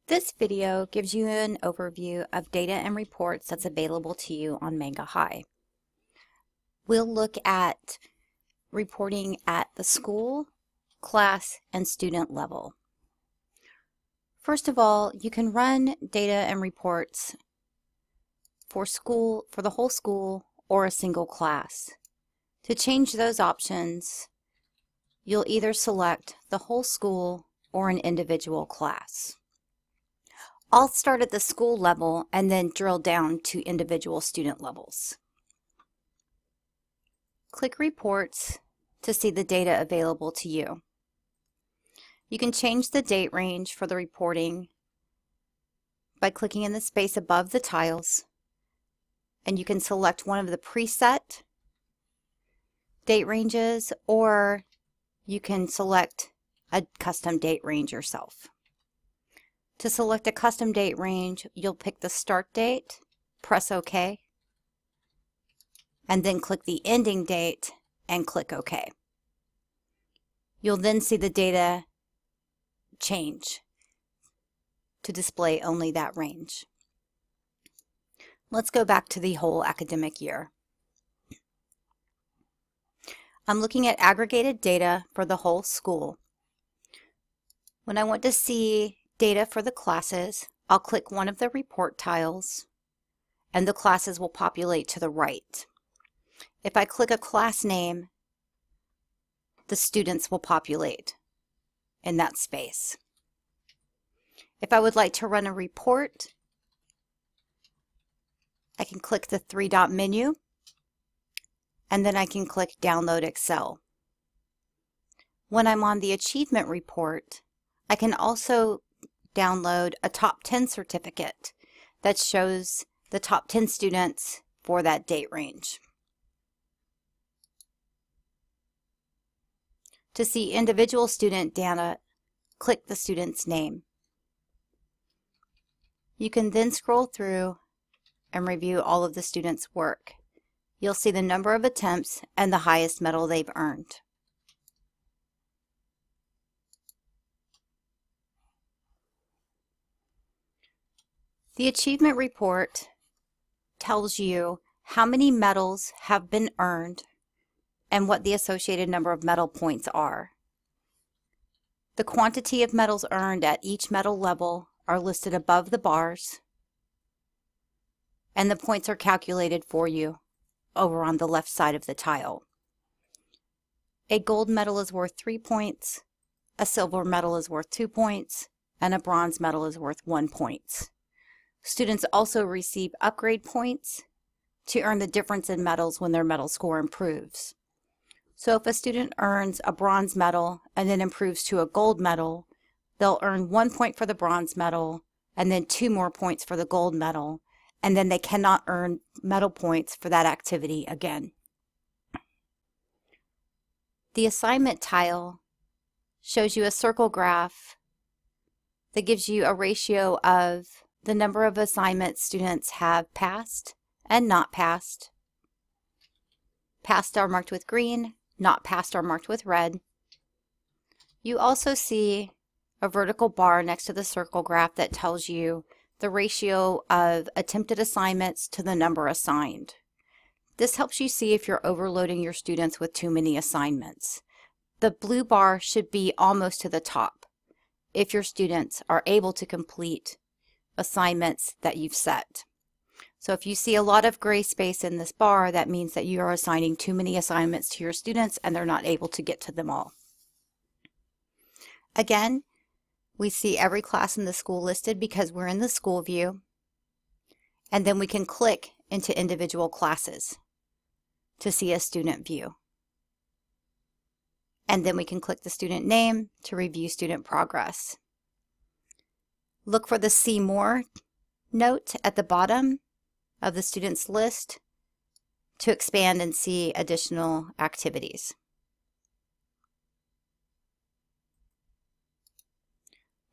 This video gives you an overview of data and reports that's available to you on Mangahigh. We'll look at reporting at the school, class, and student level. First of all, you can run data and reports for the whole school or a single class. To change those options, you'll either select the whole school or an individual class. I'll start at the school level and then drill down to individual student levels. Click Reports to see the data available to you. You can change the date range for the reporting by clicking in the space above the tiles, and you can select one of the preset date ranges, or you can select a custom date range yourself. To select a custom date range, you'll pick the start date, press OK, and then click the ending date and click OK. You'll then see the data change to display only that range. Let's go back to the whole academic year. I'm looking at aggregated data for the whole school. When I want to see data for the classes, I'll click one of the report tiles and the classes will populate to the right. If I click a class name, the students will populate in that space. If I would like to run a report, I can click the three-dot menu and then I can click Download Excel. When I'm on the achievement report, I can also download a top 10 certificate that shows the top 10 students for that date range. To see individual student data, click the student's name. You can then scroll through and review all of the students' work. You'll see the number of attempts and the highest medal they've earned. The achievement report tells you how many medals have been earned and what the associated number of medal points are. The quantity of medals earned at each medal level are listed above the bars, and the points are calculated for you over on the left side of the tile. A gold medal is worth 3 points, a silver medal is worth 2 points, and a bronze medal is worth 1 point. Students also receive upgrade points to earn the difference in medals when their medal score improves. So if a student earns a bronze medal and then improves to a gold medal, they'll earn 1 point for the bronze medal and then 2 more points for the gold medal, and then they cannot earn medal points for that activity again. The assignment tile shows you a circle graph that gives you a ratio of the number of assignments students have passed and not passed. Passed are marked with green, not passed are marked with red. You also see a vertical bar next to the circle graph that tells you the ratio of attempted assignments to the number assigned. This helps you see if you're overloading your students with too many assignments. The blue bar should be almost to the top if your students are able to complete assignments that you've set. So if you see a lot of gray space in this bar, that means that you are assigning too many assignments to your students and they're not able to get to them all. Again, we see every class in the school listed because we're in the school view, and then we can click into individual classes to see a student view. And then we can click the student name to review student progress. Look for the See More note at the bottom of the students list to expand and see additional activities.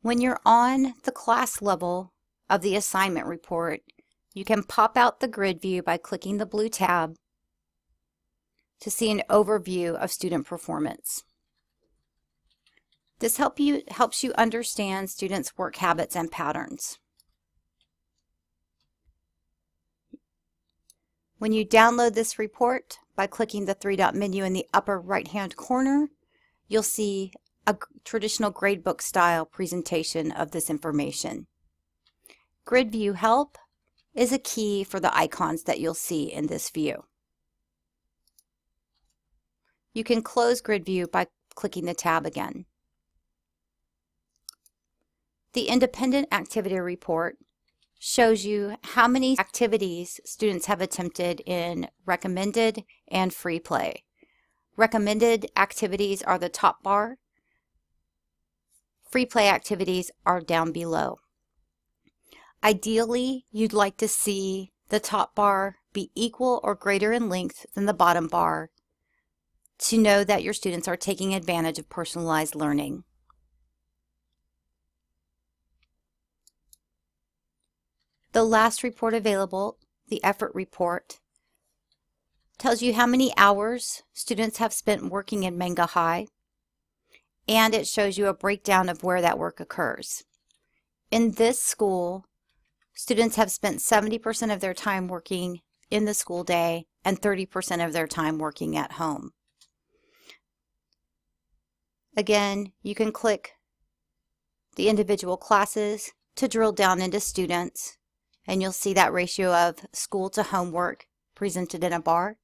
When you're on the class level of the assignment report, you can pop out the grid view by clicking the blue tab to see an overview of student performance. This helps you understand students' work habits and patterns. When you download this report by clicking the three-dot menu in the upper right-hand corner, you'll see a traditional gradebook style presentation of this information. Grid View Help is a key for the icons that you'll see in this view. You can close Grid View by clicking the tab again. The Independent Activity Report shows you how many activities students have attempted in recommended and free play. Recommended activities are the top bar. Free play activities are down below. Ideally, you'd like to see the top bar be equal or greater in length than the bottom bar to know that your students are taking advantage of personalized learning. The last report available, the effort report, tells you how many hours students have spent working in Mangahigh, and it shows you a breakdown of where that work occurs. In this school, students have spent 70% of their time working in the school day and 30% of their time working at home. Again, you can click the individual classes to drill down into students, and you'll see that ratio of school to homework presented in a bar.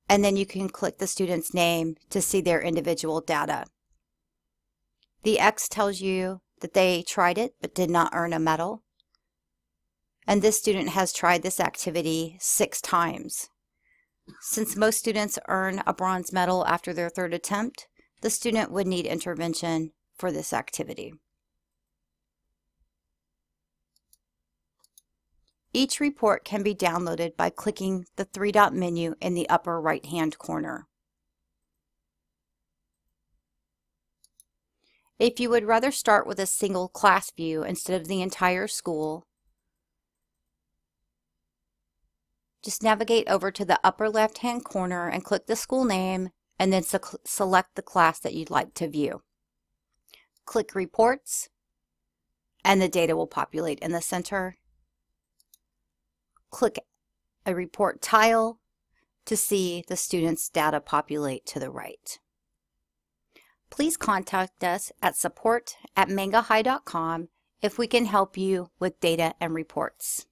And then you can click the student's name to see their individual data. The X tells you that they tried it but did not earn a medal. And this student has tried this activity 6 times. Since most students earn a bronze medal after their 3rd attempt, the student would need intervention for this activity. Each report can be downloaded by clicking the three-dot menu in the upper right-hand corner. If you would rather start with a single class view instead of the entire school, just navigate over to the upper left-hand corner and click the school name, and then select the class that you'd like to view. Click Reports, and the data will populate in the center. Click a report tile to see the student's data populate to the right. Please contact us at support@mangahigh.com if we can help you with data and reports.